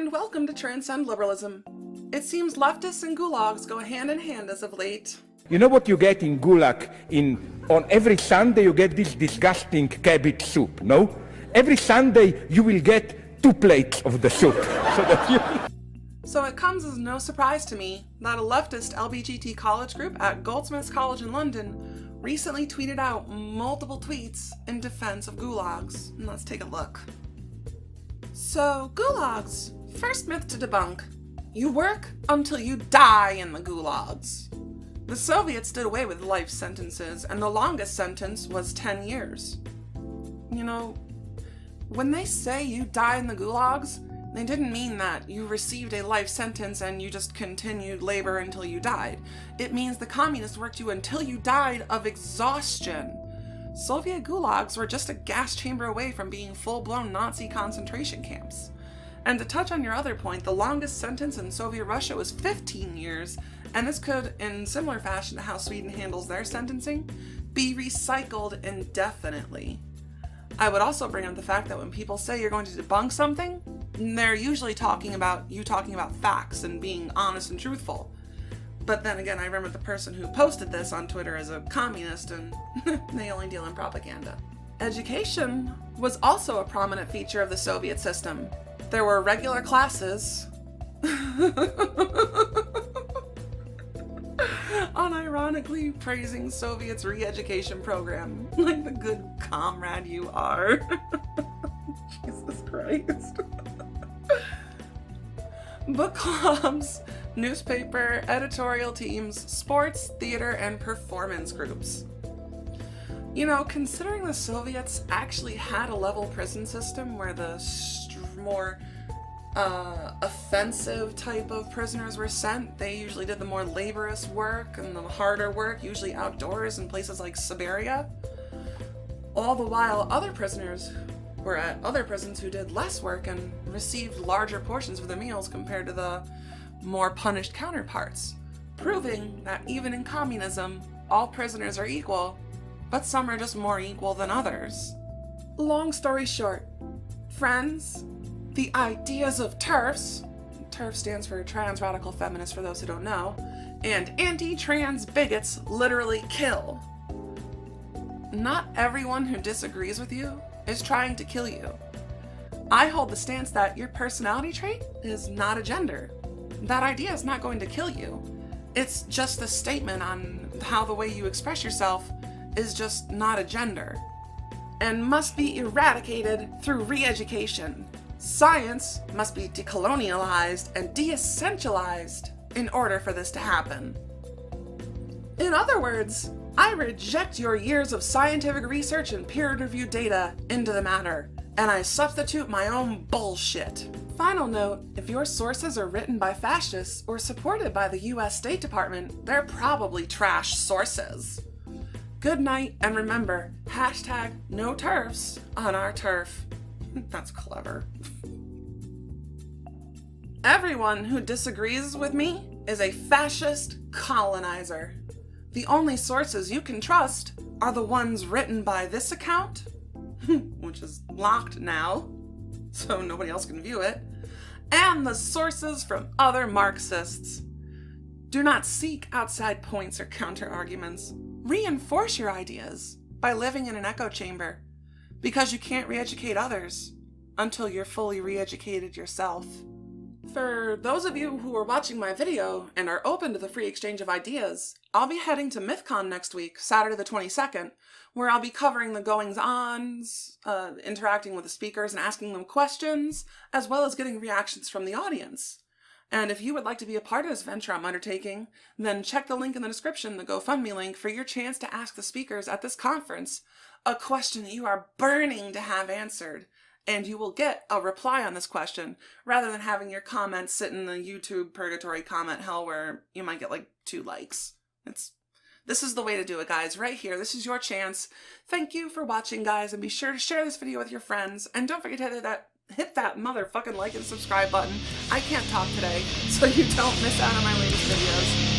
and welcome to Transcend Liberalism. It seems leftists and gulags go hand in hand as of late. You know what you get in Gulag? On every Sunday you get this disgusting cabbage soup, no? Every Sunday you will get 2 plates of the soup. So it comes as no surprise to me that a leftist LBGT college group at Goldsmiths College in London recently tweeted out multiple tweets in defense of gulags. And let's take a look. So, gulags. First myth to debunk. You work until you die in the gulags. The Soviets did away with life sentences, and the longest sentence was 10 years. You know, when they say you die in the gulags, they didn't mean that you received a life sentence and you just continued labor until you died. It means the communists worked you until you died of exhaustion. Soviet gulags were just a gas chamber away from being full-blown Nazi concentration camps. And to touch on your other point, the longest sentence in Soviet Russia was 15 years, and this could, in similar fashion to how Sweden handles their sentencing, be recycled indefinitely. I would also bring up the fact that when people say you're going to debunk something, they're usually talking about facts and being honest and truthful. But then again, I remember the person who posted this on Twitter as a communist, and they only deal in propaganda. Education was also a prominent feature of the Soviet system. There were regular classes, unironically praising Soviets' re-education program, like the good comrade you are. Jesus Christ. Book clubs, newspaper, editorial teams, sports, theater, and performance groups. You know, considering the Soviets actually had a level prison system where the more offensive type of prisoners were sent, they usually did the more laborious work and the harder work, usually outdoors in places like Siberia. All the while other prisoners were at other prisons who did less work and received larger portions of their meals compared to the more punished counterparts, proving that even in communism, all prisoners are equal, but some are just more equal than others. Long story short, friends, the ideas of TERFs, TERF stands for Trans Radical Feminists for those who don't know, and anti-trans bigots literally kill. Not everyone who disagrees with you is trying to kill you. I hold the stance that your personality trait is not a gender. That idea is not going to kill you. It's just a statement on how the way you express yourself is just not a gender, and must be eradicated through re-education. Science must be decolonialized and de-essentialized in order for this to happen. In other words, I reject your years of scientific research and peer-reviewed data into the matter, and I substitute my own bullshit. Final note, if your sources are written by fascists or supported by the US State Department, they're probably trash sources. Good night, and remember, #no TERFs on our turf. That's clever. Everyone who disagrees with me is a fascist colonizer. The only sources you can trust are the ones written by this account, which is locked now, so nobody else can view it, and the sources from other Marxists. Do not seek outside points or counter-arguments. Reinforce your ideas by living in an echo chamber, because you can't re-educate others until you're fully re-educated yourself. For those of you who are watching my video and are open to the free exchange of ideas, I'll be heading to MythCon next week, Saturday the 22nd, where I'll be covering the goings-ons, interacting with the speakers and asking them questions, as well as getting reactions from the audience. And if you would like to be a part of this venture I'm undertaking, then check the link in the description, the GoFundMe link, for your chance to ask the speakers at this conference a question that you are burning to have answered. And you will get a reply on this question, rather than having your comments sit in the YouTube purgatory comment hell where you might get like 2 likes. This is the way to do it, guys. Right here. This is your chance. Thank you for watching, guys, and be sure to share this video with your friends. And don't forget to hit that motherfucking like and subscribe button. I can't talk today, so you don't miss out on my latest videos.